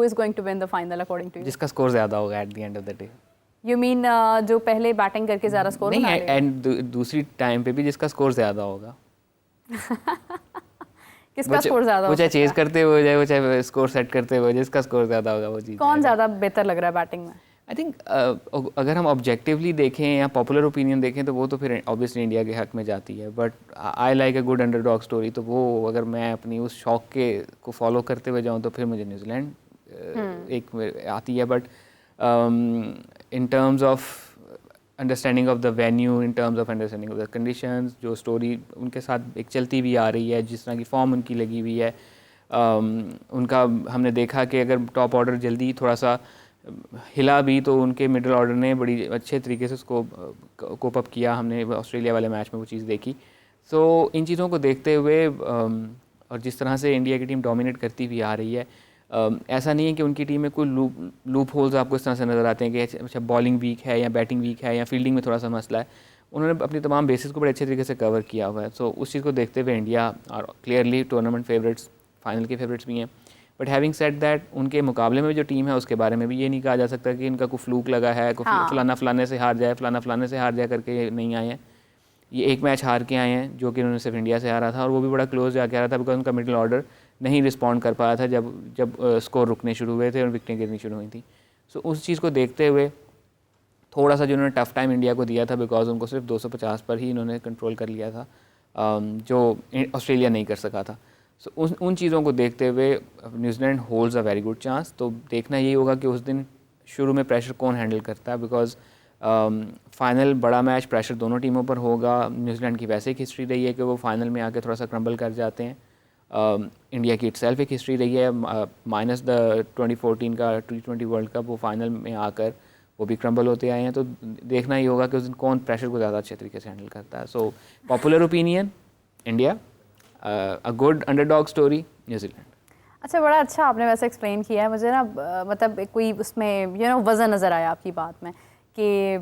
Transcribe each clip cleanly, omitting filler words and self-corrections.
who is going to win the final according to you? जिसका score ज़्यादा होगा at the end of the day. You mean जो पहले batting करके ज़्यादा स्कोर बना लेगा? एंड दूसरी टाइम पे भी जिसका स्कोर ज़्यादा होगा. किसका स्कोर ज़्यादा होगा? वो चाहे चेज करते हुए जाए, वो चाहे स्कोर सेट करते हुए, जिसका स्कोर ज़्यादा होगा वो जीत. कौन ज़्यादा बेहतर लग रहा है बैटिंग में? आई थिंक अगर हम ऑब्जेक्टिवली देखें या पॉपुलर ओपिनियन देखें तो वो तो फिर ऑब्वियसली इंडिया के हक में जाती है. But I like a good underdog story. तो वो अगर मैं अपनी उस शौक को फॉलो करते हुए जाऊँ तो फिर मुझे न्यूजीलैंड एक आती है. But in terms of understanding of the venue, in terms of understanding of the conditions, जो story उनके साथ एक चलती भी आ रही है, जिस तरह की फॉर्म उनकी लगी हुई है, उनका हमने देखा कि अगर टॉप ऑर्डर जल्दी थोड़ा सा हिला भी तो उनके मिडिल ऑर्डर ने बड़ी अच्छे तरीके से उसको कोप अप किया. हमने ऑस्ट्रेलिया वाले मैच में वो चीज़ देखी. सो इन चीज़ों को देखते हुए और जिस तरह से इंडिया की टीम डोमिनेट करती हुई आ रही है, ऐसा नहीं है कि उनकी टीम में कोई लूप होल्स आपको इस तरह से नज़र आते हैं कि अच्छा बॉलिंग वीक है या बैटिंग वीक है या फील्डिंग में थोड़ा सा मसला है. उन्होंने अपनी तमाम बेसिस को बड़े अच्छे तरीके से कवर किया हुआ है. सो उस चीज़ को देखते हुए इंडिया और क्लियरली टूर्नामेंट फेवरेट्स, फाइनल के फेवरेट्स भी हैं. बट हैविंग सेड दैट, उनके मुकाबले में जो टीम है उसके बारे में भी ये नहीं कहा जा सकता कि इनका कोई फ्लूक लगा है, कोई फलाना फलाने से हार जाए, फलाना से हार जाए करके नहीं आए हैं. ये एक मैच हार के आए हैं जो कि उन्होंने सिर्फ इंडिया से हारा था, और वो भी बड़ा क्लोज जाके आ रहा था बिकॉज उनका मिडिल ऑर्डर नहीं रिस्पॉन्ड कर पाया था जब स्कोर रुकने शुरू हुए थे और विकेटें गिरनी शुरू हुई थी. सो उस चीज़ को देखते हुए थोड़ा सा जो उन्होंने टफ टाइम इंडिया को दिया था बिकॉज उनको सिर्फ 250 पर ही इन्होंने कंट्रोल कर लिया था, जो ऑस्ट्रेलिया नहीं कर सका था. सो उन चीज़ों को देखते हुए New Zealand holds a very good chance. तो देखना यही होगा कि उस दिन शुरू में प्रेशर कौन हैंडल करता है, बिकॉज फाइनल बड़ा मैच प्रेशर दोनों टीमों पर होगा. न्यूजीलैंड की वैसे एक हिस्ट्री रही है कि वो फाइनल में आके थोड़ा सा क्रम्बल कर जाते हैं. इंडिया की इटसेल्फ एक हिस्ट्री रही है, माइनस द 2014 का T20 वर्ल्ड कप, वो फाइनल में आकर वो भी क्रम्बल होते आए हैं. तो देखना ही होगा कि उस दिन कौन प्रेशर को ज़्यादा अच्छे तरीके से हैंडल करता है. So popular opinion India, a good underdog story New Zealand. अच्छा, बड़ा अच्छा आपने वैसे एक्सप्लेन किया है. मुझे ना मतलब कोई उसमें वज़न नज़र आया आपकी बात में कि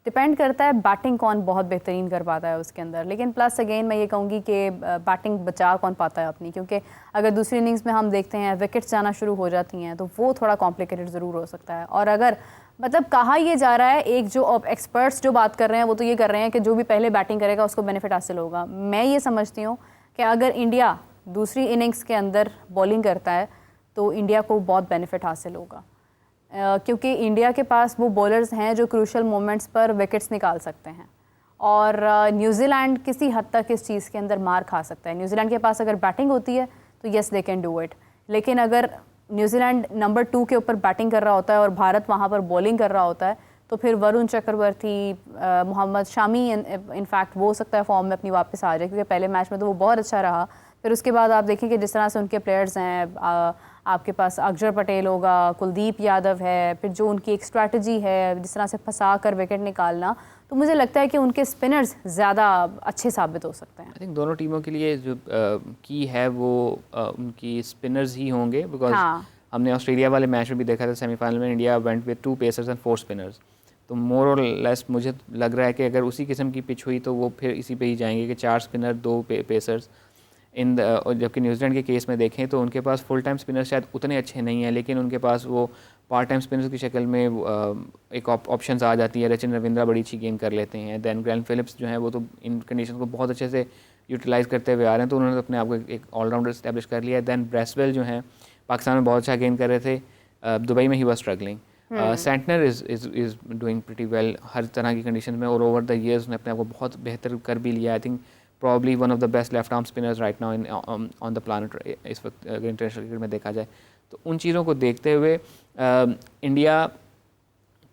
डिपेंड करता है बैटिंग कौन बहुत बेहतरीन कर पाता है उसके अंदर. लेकिन प्लस अगेन मैं ये कहूँगी कि बैटिंग बचा कौन पाता है अपनी, क्योंकि अगर दूसरी इनिंग्स में हम देखते हैं विकेट्स जाना शुरू हो जाती हैं तो वो थोड़ा कॉम्प्लिकेटेड ज़रूर हो सकता है. और अगर मतलब कहा ये जा रहा है, एक जो एक्सपर्ट्स जो बात कर रहे हैं वो तो ये कर रहे हैं कि जो भी पहले बैटिंग करेगा उसको बेनिफिट हासिल होगा. मैं ये समझती हूँ कि अगर इंडिया दूसरी इनिंग्स के अंदर बॉलिंग करता है तो इंडिया को बहुत बेनिफिट हासिल होगा, क्योंकि इंडिया के पास वो बॉलर्स हैं जो क्रूशल मोमेंट्स पर विकेट्स निकाल सकते हैं. और न्यूजीलैंड किसी हद तक इस चीज़ के अंदर मार खा सकता है. न्यूजीलैंड के पास अगर बैटिंग होती है तो yes they can do it. लेकिन अगर न्यूजीलैंड नंबर 2 के ऊपर बैटिंग कर रहा होता है और भारत वहाँ पर बॉलिंग कर रहा होता है तो फिर वरुण चक्रवर्ती, मोहम्मद शामी इनफैक्ट वो हो सकता है फॉर्म में अपनी वापस आ जाए, क्योंकि पहले मैच में तो वो बहुत अच्छा रहा. फिर उसके बाद आप देखिए कि जिस तरह से उनके प्लेयर्स हैं, आपके पास अक्षर पटेल होगा, कुलदीप यादव है, फिर जो उनकी एक स्ट्रैटेजी है जिस तरह से फंसा कर विकेट निकालना, तो मुझे लगता है कि उनके स्पिनर्स ज़्यादा अच्छे साबित हो सकते हैं. आई थिंक दोनों टीमों के लिए जो की है वो उनकी स्पिनर्स ही होंगे, बिकॉज हमने ऑस्ट्रेलिया वाले मैच में भी देखा था सेमीफाइनल में India went with 2 pacers and 4 spinners. तो मोर और लेस मुझे लग रहा है कि अगर उसी किस्म की पिच हुई तो वो फिर इसी पे ही जाएंगे कि 4 स्पिनर 2 पेसर्स जबकि न्यूजीलैंड के केस में देखें तो उनके पास फुल टाइम स्पिनर शायद उतने अच्छे नहीं हैं, लेकिन उनके पास वो पार्ट टाइम स्पिनर्स की शक्ल में एक ऑप्शंस आ जाती है. रचिन रविंद्रा बड़ी अच्छी गेंद कर लेते हैं. दैन ग्लेन फिलिप्स जो है वो तो इन कंडीशन को बहुत अच्छे से यूटिलाइज़ करते हुए आ रहे हैं, तो उन्होंने अपने आप को एक ऑलराउंडर इस्टेब्लिश कर लिया है. दैन ब्रेसवेल जो है पाकिस्तान में बहुत अच्छा गेंद कर रहे थे, दुबई में ही was struggling. Santner is doing pretty well हर तरह की कंडीशन में, और ओवर द ईयर्स उसने अपने आप को बहुत बेहतर कर भी लिया. I think probably one of the best left arm spinners right now on the planet इस वक्त अगर इंटरनेशनल क्रिकेट में देखा जाए. तो उन चीज़ों को देखते हुए इंडिया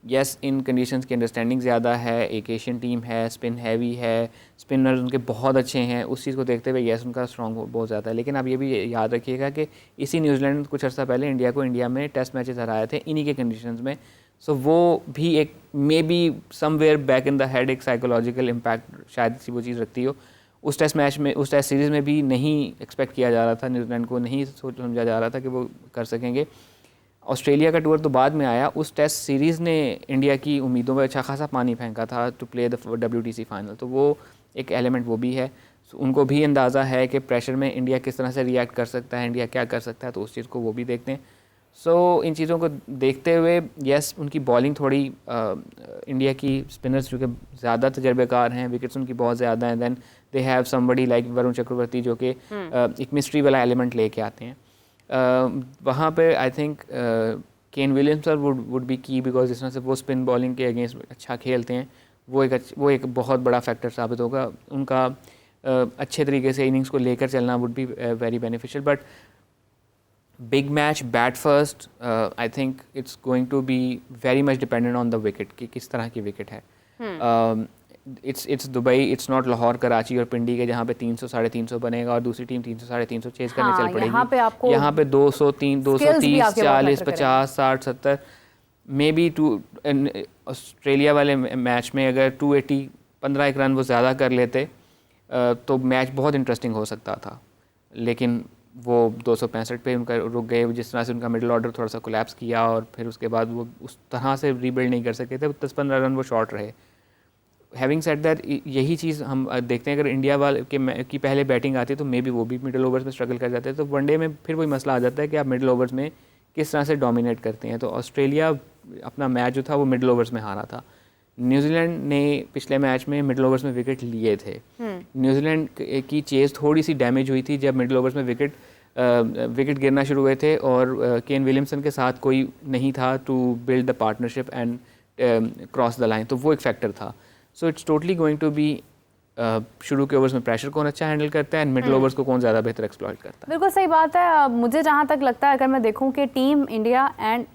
यस इन कंडीशंस की अंडरस्टैंडिंग ज़्यादा है, एक एशियन टीम है, स्पिन हैवी है, स्पिनर्स उनके बहुत अच्छे हैं. उस चीज़ को देखते हुए यस उनका स्ट्रॉन्ग बहुत ज़्यादा है. लेकिन आप ये भी याद रखिएगा कि इसी न्यूजीलैंड ने कुछ अर्सा पहले इंडिया में टेस्ट मैचेस हराए थे इन्हीं के कंडीशंस में. सो वो भी एक may be somewhere back in the head एक साइकोलॉजिकल इम्पैक्ट शायद वो चीज़ रखती हो. उस टेस्ट मैच में, उस टेस्ट सीरीज़ में भी नहीं एक्सपेक्ट किया जा रहा था, न्यूजीलैंड को नहीं समझा जा रहा था कि वो कर सकेंगे. ऑस्ट्रेलिया का टूर तो बाद में आया, उस टेस्ट सीरीज़ ने इंडिया की उम्मीदों पर अच्छा खासा पानी फेंका था to play the WTC final. तो वो एक एलिमेंट वो भी है. उनको भी अंदाज़ा है कि प्रेशर में इंडिया किस तरह से रिएक्ट कर सकता है, इंडिया क्या कर सकता है, तो उस चीज़ को वो भी देखते हैं. सो इन चीज़ों को देखते हुए यस उनकी बॉलिंग थोड़ी इंडिया की स्पिनर्स जो कि ज़्यादा तजर्बेकार हैं, विकेट्स उनकी बहुत ज़्यादा हैं, then they have somebody like Varun Chakravarthy जो कि एक मिस्ट्री वाला एलिमेंट लेके आते हैं। वहाँ पे I think Kane Williamson would be की, बिकॉज जिस तरह से वो स्पिन बॉलिंग के अगेंस्ट अच्छा खेलते हैं, वो एक बहुत बड़ा फैक्टर साबित होगा। उनका अच्छे तरीके से इनिंग्स को लेकर चलना would be very beneficial. But big match bat first, I think it's going to be very much dependent on the wicket कि किस तरह की विकेट है। It's Dubai, it's not Lahore, Karachi और पिंडी के जहाँ पे 300 350 बनेगा और दूसरी टीम 300 350 चेज करने चल पड़ेगी। यहाँ पे 200 230 40 50 60 70 मे बी ऑस्ट्रेलिया वाले मैच में अगर 280 15 एक रन वो ज़्यादा कर लेते तो मैच बहुत इंटरेस्टिंग हो सकता था, लेकिन वो 265 पे उनका रुक गए। जिस तरह से उनका मिडिल ऑर्डर थोड़ा सा कोलैप्स किया और फिर उसके बाद वो उस तरह से रीबिल्ड नहीं कर सके थे, 10-15 रन वो शॉर्ट रहे। हैविंग सेड दैट, यही चीज़ हम देखते हैं, अगर इंडिया वाले की पहले बैटिंग आती है तो मे बी वो भी मिडिल ओवर्स में स्ट्रगल कर जाते हैं, तो वनडे में फिर वही मसला आ जाता है कि आप मिडिल ओवर्स में किस तरह से डोमिनेट करते हैं। तो ऑस्ट्रेलिया अपना मैच जो था वो मिडिल ओवर्स में हारा था। न्यूजीलैंड ने पिछले मैच में मिडिल ओवर्स में विकेट लिए थे। न्यूजीलैंड की चेज़ थोड़ी सी डैमेज हुई थी जब मिडिल ओवर्स में विकेट गिरना शुरू हुए थे और केन विलियमसन के साथ कोई नहीं था to build the partnership and cross the line, तो वो एक फैक्टर था। So it's totally going to be शुरू के ओवर्स में प्रेशर कौन अच्छा हैंडल करता है एंड मिडिल ओवर्स को कौन ज़्यादा बेहतर एक्सप्लॉइट करता है। बिल्कुल सही बात है। मुझे जहाँ तक लगता है, अगर मैं देखूँ कि team India and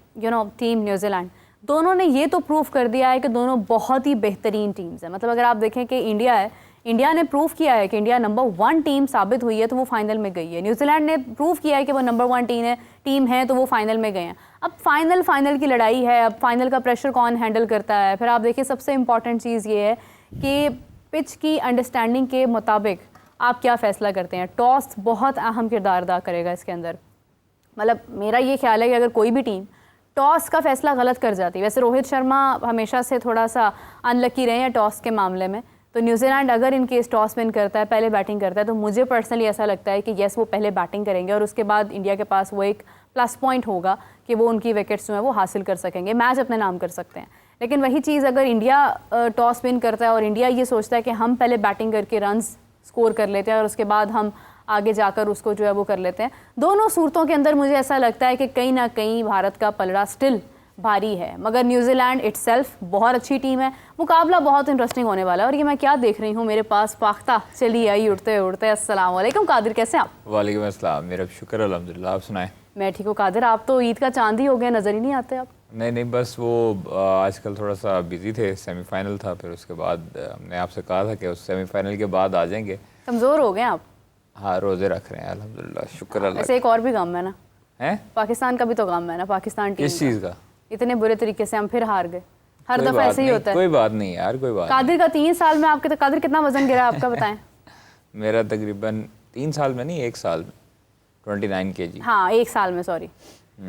team New Zealand दोनों ने ये तो प्रूव कर दिया है कि दोनों बहुत ही बेहतरीन टीम्स हैं। मतलब अगर आप देखें कि इंडिया ने प्रूव किया है कि इंडिया नंबर 1 टीम साबित हुई है तो वो फाइनल में गई है। न्यूजीलैंड ने प्रूव किया है कि वो नंबर 1 टीम है तो वो फाइनल में गए हैं। अब फाइनल की लड़ाई है, अब फाइनल का प्रेशर कौन हैंडल करता है। फिर आप देखिए सबसे इम्पॉर्टेंट चीज़ ये है कि पिच की अंडरस्टैंडिंग के मुताबिक आप क्या फ़ैसला करते हैं। टॉस बहुत अहम किरदार अदा करेगा इसके अंदर। मतलब मेरा ये ख्याल है कि अगर कोई भी टीम टॉस का फ़ैसला गलत कर जाती है, वैसे रोहित शर्मा हमेशा से थोड़ा सा अनलकी रहे हैं टॉस के मामले में, तो न्यूजीलैंड अगर इन केस टॉस विन करता है, पहले बैटिंग करता है, तो मुझे पर्सनली ऐसा लगता है कि येस वो पहले बैटिंग करेंगे और उसके बाद इंडिया के पास वो एक प्लस पॉइंट होगा कि वो उनकी विकेट्स जो है वो हासिल कर सकेंगे, मैच अपने नाम कर सकते हैं। लेकिन वही चीज़ अगर इंडिया टॉस विन करता है और इंडिया ये सोचता है कि हम पहले बैटिंग करके रन्स स्कोर कर लेते हैं और उसके बाद हम आगे जाकर उसको जो है वो कर लेते हैं, दोनों सूरतों के अंदर मुझे ऐसा लगता है कि कहीं ना कहीं भारत का पलड़ा स्टिल भारी है। मगर न्यूजीलैंड इटसेल्फ बहुत अच्छी टीम है, मुकाबला बहुत इंटरेस्टिंग होने वाला है। और ये मैं क्या देख रही हूँ, मेरे पास फाख्ता चली आई उड़ते उड़ते। अस्सलाम वालेकुम कादिर, कैसे हैं आप? वालेकुम अस्सलाम, मेरा शुक्र अल्हम्दुलिल्लाह, आप सुनाएं? मैं ठीक हूँ कादिर, आप तो ईद का चांद ही हो गए, नज़र ही नहीं आते आप। नहीं, बस वो आजकल थोड़ा सा बिजी थे, सेमीफाइनल था, फिर उसके बाद हमने आपसे कहा था कि उस सेमीफाइनल के बाद आ जाएंगे। कमज़ोर हो गए आप? हाँ, रोज़े रख रहे हैं अल्हम्दुलिल्लाह, शुक्र अल्लाह। ऐसे एक और भी गम है ना, है पाकिस्तान का भी तो गम है ना, पाकिस्तान टीम। किस चीज़ का? इतने बुरे तरीके से हम फिर हार गए, हर दफ़ा ऐसे ही होता है। कोई बात नहीं यार, कोई बात। कादिर का 3 साल में आपके, तो कादिर कितना वजन गिरा है आपका बताएं? मेरा तकरीबन 3 साल में नहीं, 1 साल में 29 kg। हाँ 1 साल में, सॉरी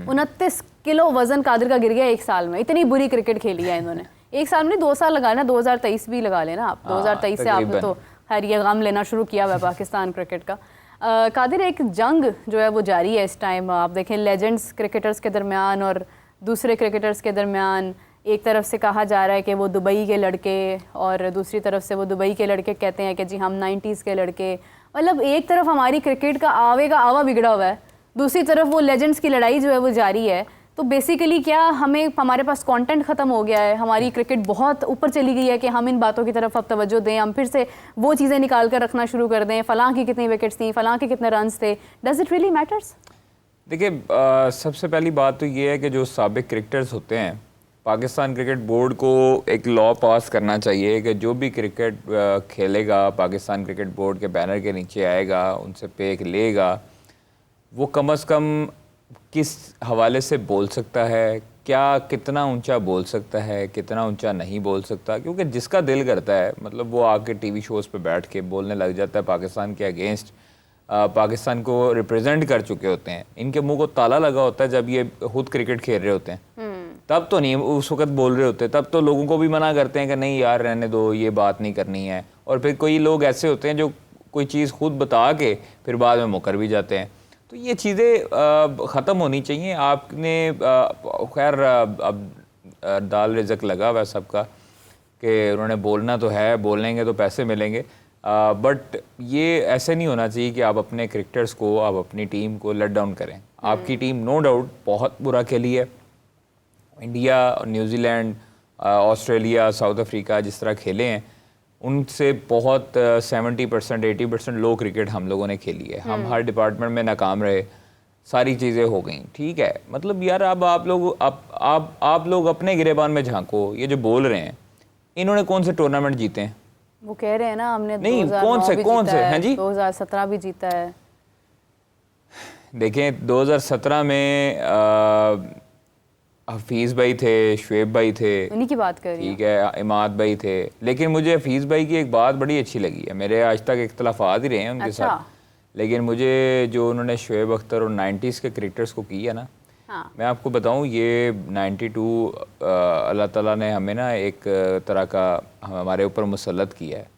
29 किलो वजन कादिर का गिर गया 1 साल में। इतनी बुरी क्रिकेट खेली है इन्होंने 1 साल में नहीं, 2 साल लगा लेना, 2023 भी लगा लेना आप। 2023 से आपने तो खैर ये गम लेना शुरू किया हुआ है पाकिस्तान क्रिकेट का। कादिर, एक जंग जो है वो जारी है इस टाइम। आप देखें लेजेंड्स क्रिकेटर्स के दरमियान और दूसरे क्रिकेटर्स के दरमियान, एक तरफ से कहा जा रहा है कि वो दुबई के लड़के और दूसरी तरफ से वो दुबई के लड़के कहते हैं कि जी हम 90s के लड़के। मतलब एक तरफ हमारी क्रिकेट का आवे का आवा बिगड़ा हुआ है, दूसरी तरफ वो लेजेंड्स की लड़ाई जो है वो जारी है। तो बेसिकली क्या हमारे पास कंटेंट ख़त्म हो गया है, हमारी क्रिकेट बहुत ऊपर चली गई है कि हम इन बातों की तरफ अब तवज्जो दें, हम फिर से वो चीज़ें निकाल कर रखना शुरू कर दें, फ़लाँ की कितनी विकेट्स थी, फ़लाँ के कितने रन्स थे। Does it really matters? देखिए, सबसे पहली बात तो ये है कि जो साबिक क्रिकेटर्स होते हैं, पाकिस्तान क्रिकेट बोर्ड को एक लॉ पास करना चाहिए कि जो भी क्रिकेट खेलेगा पाकिस्तान क्रिकेट बोर्ड के बैनर के नीचे आएगा, उनसे पेक लेगा, वो कम से कम किस हवाले से बोल सकता है, क्या कितना ऊंचा बोल सकता है, कितना ऊंचा नहीं बोल सकता। क्योंकि जिसका दिल करता है, मतलब वो आके टीवी शोज़ पे बैठ के बोलने लग जाता है पाकिस्तान के अगेंस्ट। पाकिस्तान को रिप्रेजेंट कर चुके होते हैं, इनके मुंह को ताला लगा होता है जब ये खुद क्रिकेट खेल रहे होते हैं, तब तो नहीं उस वक्त बोल रहे होते, तब तो लोगों को भी मना करते हैं कि नहीं यार रहने दो, ये बात नहीं करनी है। और फिर कोई लोग ऐसे होते हैं जो कोई चीज़ खुद बता के फिर बाद में मुकर भी जाते हैं। तो ये चीज़ें ख़त्म होनी चाहिए। आपने खैर अब दाल रिज़्क लगा हुआ है सबका कि उन्होंने बोलना तो है, बोलेंगे तो पैसे मिलेंगे, बट ये ऐसे नहीं होना चाहिए कि आप अपने क्रिकेटर्स को, आप अपनी टीम को लेट डाउन करें। आपकी टीम नो डाउट बहुत बुरा खेली है। India, New Zealand, Australia, south Africa जिस तरह खेले हैं उनसे बहुत 70% 80% लो क्रिकेट हम लोगों ने खेली है। हम हर डिपार्टमेंट में नाकाम रहे, सारी चीज़ें हो गई, ठीक है। मतलब यार अब आप लोग अपने गिरेबान में झांको। ये जो बोल रहे हैं इन्होंने कौन से टूर्नामेंट जीते हैं? वो कह रहे हैं ना हमने नहीं, 2009 कौन से हैं जी? 2017 भी जीता है। देखें 2017 में हफीज़ भाई थे, शुएब भाई थे, उन्हीं की बात कर रही हूँ। ठीक है, इमाद भाई थे। लेकिन मुझे हफीज़ भाई की एक बात बड़ी अच्छी लगी है, मेरे आज तक इख्तलाफात ही रहे हैं उनके अच्छा। साथ, लेकिन मुझे जो उन्होंने शुएब अख्तर और 90s के क्रिकेटर्स को किया ना, हाँ। मैं आपको बताऊं ये 92 अल्लाह ताला ने हमें ना एक तरह का हमारे ऊपर मुसल्लत किया है।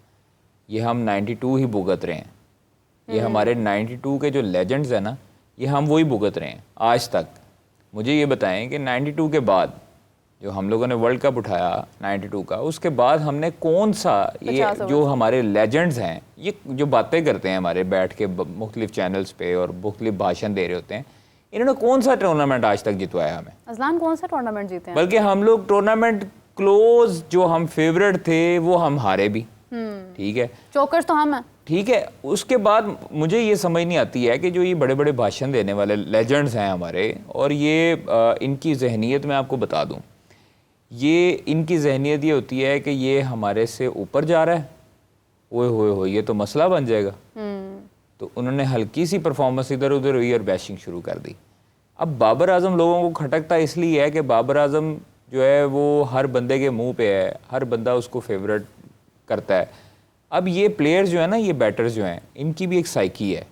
ये हम 92 ही भुगत रहे हैं। ये हमारे 92 के जो लेजेंड्स हैं ना, ये हम वही भुगत रहे हैं आज तक। मुझे ये बताएं कि 92 के बाद जो हम लोगों ने वर्ल्ड कप उठाया 92 का, उसके बाद हमने कौन सा ये जो हमारे लेजेंड्स हैं, ये जो बातें करते हैं हमारे बैठ के मुख्तलिफ चैनल्स पे और मुख्तलिफ भाषण दे रहे होते हैं, इन्होंने कौन सा टूर्नामेंट आज तक जितवाया हमें? अजलान कौन सा टूर्नामेंट जीते हैं? बल्कि हम लोग टूर्नामेंट क्लोज जो हम फेवरेट थे वो हम हारे भी, ठीक है, चोकर्स तो हम हैं, ठीक है। उसके बाद मुझे ये समझ नहीं आती है कि जो ये बड़े बड़े भाषण देने वाले लेजेंड्स हैं हमारे, और ये इनकी जहनीत मैं आपको बता दूं, ये इनकी जहनीत ये होती है कि ये हमारे से ऊपर जा रहा है, ओए होए ये तो मसला बन जाएगा। तो उन्होंने हल्की सी परफॉर्मेंस इधर उधर हुई और बैशिंग शुरू कर दी। अब बाबर आजम लोगों को खटकता इसलिए है कि बाबर आजम जो है वो हर बंदे के मुंह पे है, हर बंदा उसको फेवरेट करता है। अब ये प्लेयर्स जो है ना, ये बैटर्स जो हैं, इनकी भी एक साइकी है,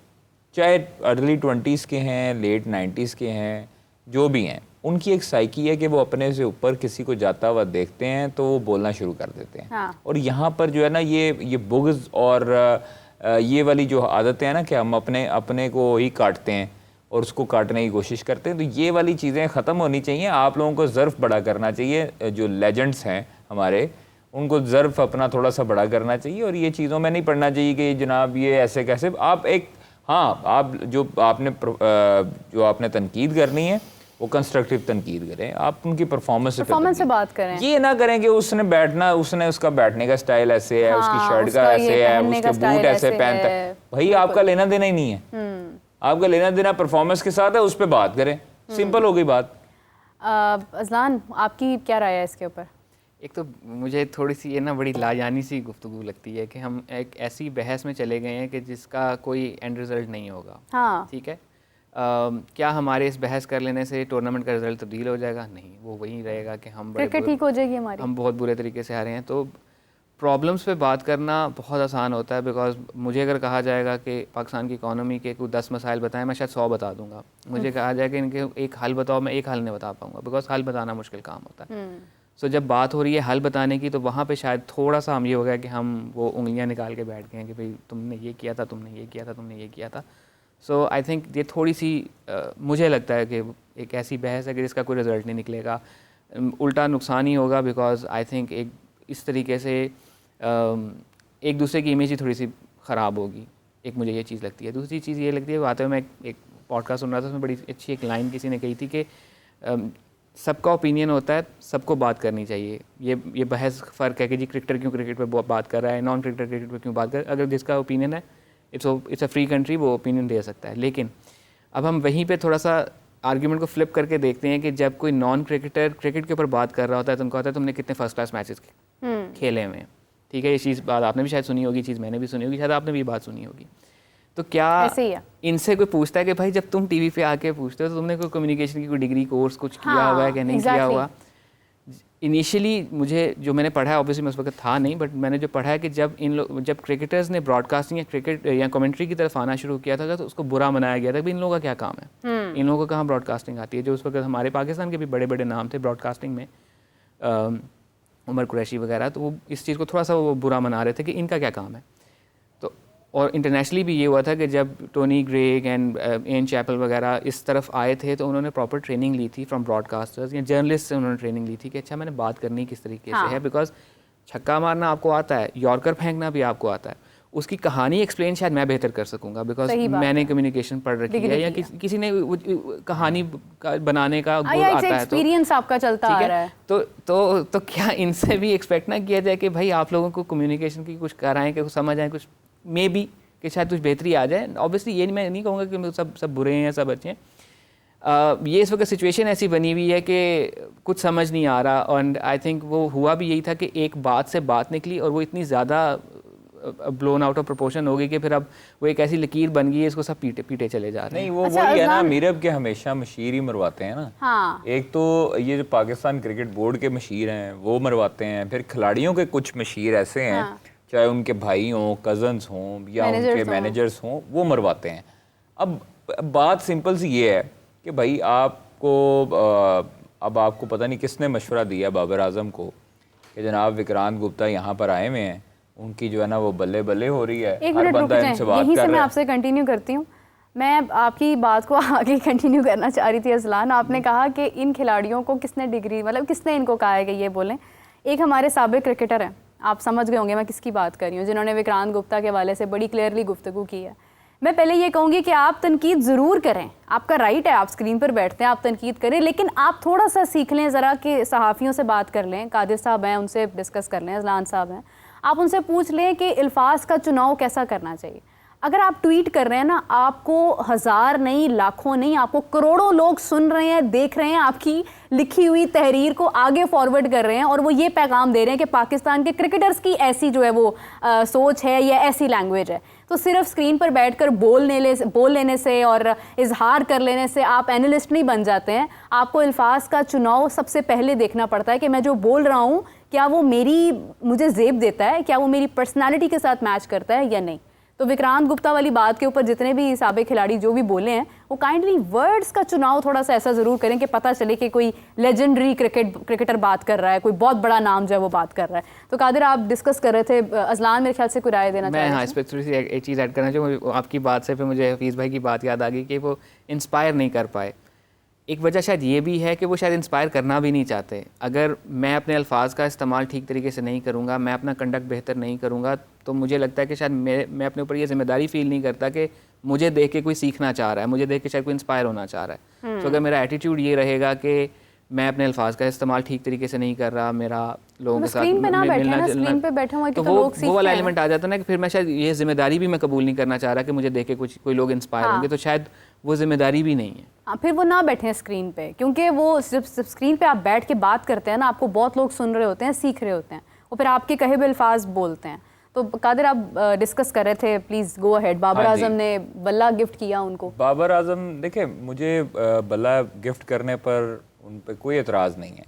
चाहे अर्ली 20s के हैं, लेट 90s के हैं, जो भी हैं, उनकी एक साइकी है कि वो अपने से ऊपर किसी को जाता हुआ देखते हैं तो वो बोलना शुरू कर देते हैं। हाँ। और यहाँ पर जो है ना ये बुग़्ज़ और ये वाली जो आदतें हैं ना कि हम अपने को ही काटते हैं और उसको काटने की कोशिश करते हैं, तो ये वाली चीज़ें ख़त्म होनी चाहिए। आप लोगों को ज़र्फ़ बड़ा करना चाहिए, जो लेजेंड्स हैं हमारे उनको ज़र्फ़ अपना थोड़ा सा बड़ा करना चाहिए, और ये चीज़ों में नहीं पढ़ना चाहिए कि जनाब ये ऐसे कैसे। आप एक आप जो आपने तनकीद करनी है वो कंस्ट्रक्टिव तनकीद करें, आप उनकी परफॉर्मेंस से बात करें। ये ना करें कि उसने उसका बैठने का स्टाइल ऐसे है, उसकी शर्ट का ऐसे है, उसके बूट ऐसे पहनता है। भाई आपका लेना देना ही नहीं है, आपका लेना देना परफॉर्मेंस के साथ है, उस पर बात करें, सिंपल हो गई बात। अजलान आपकी क्या राय है इसके ऊपर? एक तो मुझे थोड़ी सी ये ना बड़ी लाजानी सी गुफ्तगू लगती है कि हम एक ऐसी बहस में चले गए हैं कि जिसका कोई एंड रिजल्ट नहीं होगा। हाँ। ठीक है, क्या हमारे इस बहस कर लेने से टूर्नामेंट का रिजल्ट तब्दील हो जाएगा? नहीं, वो वही रहेगा कि हम क्रिकेट ठीक हो जाएगी हमारी, हम बहुत बुरे तरीके से हारे हैं। तो प्रॉब्लम्स पे बात करना बहुत आसान होता है, बिकॉज मुझे अगर कहा जाएगा कि पाकिस्तान की इकॉनमी के कुछ 10 मसाइल बताएं, मैं शायद 100 बता दूंगा। मुझे कहा जाएगा इनके एक हल बताओ, मैं एक हल नहीं बता पाऊंगा, बिकॉज हल बताना मुश्किल काम होता है। सो जब बात हो रही है हल बताने की, तो वहाँ पे शायद थोड़ा सा हम ये हो गया कि हम वो उंगलियाँ निकाल के बैठ गए हैं कि भाई तुमने ये किया था, तुमने ये किया था, तुमने ये किया था। सो आई थिंक ये थोड़ी सी मुझे लगता है कि एक ऐसी बहस है कि जिसका कोई रिजल्ट नहीं निकलेगा, उल्टा नुकसान ही होगा। बिकॉज आई थिंक एक इस तरीके से एक दूसरे की इमेज ही थोड़ी सी ख़राब होगी, एक मुझे ये चीज़ लगती है। दूसरी चीज़ ये लगती है, आते हुए मैं एक पॉडकास्ट सुन रहा था, उसमें बड़ी अच्छी एक लाइन किसी ने कही थी कि सबका ओपिनियन होता है, सबको बात करनी चाहिए। ये बहस फ़र्क है कि जी क्रिकेटर क्यों क्रिकेट पे बात कर रहा है, नॉन क्रिकेटर क्रिकेट पे क्यों बात कर रहा है। अगर जिसका ओपिनियन है, इट्स अ फ्री कंट्री, वो ओपिनियन दे सकता है। लेकिन अब हम वहीं पे थोड़ा सा आर्ग्यूमेंट को फ्लिप करके देखते हैं कि जब कोई नॉन क्रिकेटर क्रिकेट के ऊपर बात कर रहा होता है तो उनको कहता है तुमने कितने फर्स्ट क्लास मैचेस खेले हुए हैं। ठीक है, ये चीज़ बात आपने भी शायद सुनी होगी, चीज़ मैंने भी सुनी होगी, शायद आपने भी बात सुनी होगी। तो क्या इनसे कोई पूछता है कि भाई जब तुम टीवी पे आके पूछते हो तो तुमने कोई कम्युनिकेशन की कोई डिग्री कोर्स कुछ किया हुआ है कि नहीं किया हुआ? इनिशियली मुझे जो मैंने पढ़ा है, ऑब्वियसली मैं उस वक्त था नहीं, बट मैंने जो पढ़ा है कि जब क्रिकेटर्स ने ब्रॉडकास्टिंग या क्रिकेट या कमेंट्री की तरफ आना शुरू किया था तो उसको बुरा मनाया गया था कि इन लोगों का क्या काम है, इन लोगों को कहाँ ब्रॉडकास्टिंग आती है। जो उस वक्त हमारे पाकिस्तान के भी बड़े बड़े नाम थे ब्रॉडकास्टिंग में, उमर कुरैशी वगैरह, तो वो इस चीज़ को थोड़ा सा वो बुरा मना रहे थे कि इनका क्या काम है। तो और इंटरनेशनली भी ये हुआ था कि जब Tony Greig and Ian Chappell वगैरह इस तरफ आए थे तो उन्होंने प्रॉपर ट्रेनिंग ली थी फ्रॉम ब्रॉडकास्टर्स या जर्नलिस्ट से उन्होंने ट्रेनिंग ली थी कि अच्छा मैंने बात करनी किस तरीके से है, बिकॉज छक्का मारना आपको आता है, यॉर्कर फेंकना भी आपको आता है, उसकी कहानी एक्सप्लेन शायद मैं बेहतर कर सकूंगा बिकॉज मैंने कम्युनिकेशन पढ़ रखी है या किसी ने कहानी बनाने का गुण आता है, एक्सपीरियंस आपका चलता आ रहा है। तो क्या इनसे भी एक्सपेक्ट ना किया जाए कि भाई आप लोगों को कम्युनिकेशन की कुछ कराएं कि कुछ समझ आए, कुछ मे बी कि शायद कुछ बेहतरी आ जाए। ऑब्वियसली ये मैं नहीं कहूँगा कि सब बुरे हैं या सब अच्छे हैं। ये इस वक्त सिचुएशन ऐसी बनी हुई है कि कुछ समझ नहीं आ रहा, और आई थिंक वो हुआ भी यही था कि एक बात से बात निकली और वो इतनी ज़्यादा ब्लोन आउट ऑफ प्रोपोर्शन हो गई कि फिर अब वो एक ऐसी लकीर बन गई है, इसको सब पीटे चले जा रहे हैं। नहीं वो वही है ना, मीरब के हमेशा मशीर ही मरवाते हैं ना। हाँ। एक तो ये जो पाकिस्तान क्रिकेट बोर्ड के मशीर हैं वो मरवाते हैं, फिर खिलाड़ियों के कुछ मशीर ऐसे हैं, चाहे उनके भाई हों, कजन्स हों या उनके मैनेजर्स हों, वो मरवाते हैं। अब बात सिंपल सी ये है कि भाई आपको अब आपको पता नहीं किसने मशवरा दिया बाबर आजम को कि जनाब विक्रांत गुप्ता यहाँ पर आए हुए हैं, उनकी जो है ना वो बल्ले बल्ले हो रही है, हर बंदा इनसे बात यहीं कर से रहा मैं है। आपसे कंटिन्यू करती हूँ। मैं आपकी बात को आगे कंटिन्यू करना चाह रही थी अजलान। आपने कहा कि इन खिलाड़ियों को किसने डिग्री, मतलब किसने इनको कहा है कि ये बोलें। एक हमारे साबिक क्रिकेटर हैं, आप समझ गए होंगे मैं किसकी बात कर रही हूँ, जिन्होंने विक्रांत गुप्ता के हवाले से बड़ी क्लियरली गुफ्तगू की है। मैं पहले ये कहूँगी कि आप तनकीद ज़रूर करें, आपका राइट है, आप स्क्रीन पर बैठते हैं, आप तनकीद करें, लेकिन आप थोड़ा सा सीख लें ज़रा कि सहाफ़ियों से बात कर लें, कादिर साहब हैं उनसे डिस्कस कर लें, अजलान साहब हैं, आप उनसे पूछ लें कि अल्फाज का चुनाव कैसा करना चाहिए। अगर आप ट्वीट कर रहे हैं ना, आपको हज़ार नहीं, लाखों नहीं, आपको करोड़ों लोग सुन रहे हैं, देख रहे हैं, आपकी लिखी हुई तहरीर को आगे फॉरवर्ड कर रहे हैं और वो ये पैगाम दे रहे हैं कि पाकिस्तान के क्रिकेटर्स की ऐसी जो है वो सोच है या ऐसी लैंग्वेज है। तो सिर्फ स्क्रीन पर बैठकर बोल लेने से और इजहार कर लेने से आप एनालिस्ट नहीं बन जाते हैं। आपको अल्फाज का चुनाव सबसे पहले देखना पड़ता है कि मैं जो बोल रहा हूँ क्या वो मुझे ज़ेब देता है, क्या वो मेरी पर्सनैलिटी के साथ मैच करता है या नहीं। तो विक्रांत गुप्ता वाली बात के ऊपर जितने भी साबिक खिलाड़ी जो भी बोले हैं, वो काइंडली वर्ड्स का चुनाव थोड़ा सा ऐसा ज़रूर करें कि पता चले कि कोई लेजेंडरी क्रिकेटर बात कर रहा है, कोई बहुत बड़ा नाम जो है वो बात कर रहा है। तो कादिर आप डिस्कस कर रहे थे, अजलान मेरे ख्याल से कोई राय देना चाह रहे हैं। हाँ, इस पर थोड़ी सी एक चीज़ ऐड करना चाहूँ। आपकी बात से फिर मुझे हफीज़ भाई की बात याद आ गई कि वो इंस्पायर नहीं कर पाए। एक वजह शायद ये भी है कि वो शायद इंस्पायर करना भी नहीं चाहते। अगर मैं अपने अल्फाज का इस्तेमाल ठीक तरीके से नहीं करूँगा, मैं अपना कंडक्ट बेहतर नहीं करूँगा, तो मुझे लगता है कि शायद मैं अपने ऊपर ये जिम्मेदारी फील नहीं करता कि मुझे देख के कोई सीखना चाह रहा है, मुझे देख के शायद कोई इंस्पायर होना चाह रहा है। तो अगर मेरा एटीट्यूड ये रहेगा कि मैं अपने अल्फाज का इस्तेमाल ठीक तरीके से नहीं कर रहा, मेरा लोगों के साथ मिलना तो वो वाला एलिमेंट आ जाता है ना कि फिर मैं शायद ये जिम्मेदारी भी मैं कबूल नहीं करना चाह रहा कि मुझे देख के कोई लोग इंस्पायर होंगे, तो शायद वो जिम्मेदारी भी नहीं है। फिर वो ना बैठें स्क्रीन पे, क्योंकि वो जब स्क्रीन पे आप बैठ के बात करते हैं ना, आपको बहुत लोग सुन रहे होते हैं, सीख रहे होते हैं, और फिर आपके कहे हुए अल्फाज बोलते हैं। तो कादिर आप डिस्कस कर रहे थे, please go ahead. Babar Azam ने बल्ला गिफ्ट किया उनको। बाबर आजम देखिए, मुझे बल्ला गिफ्ट करने पर उन पर कोई एतराज़ नहीं है,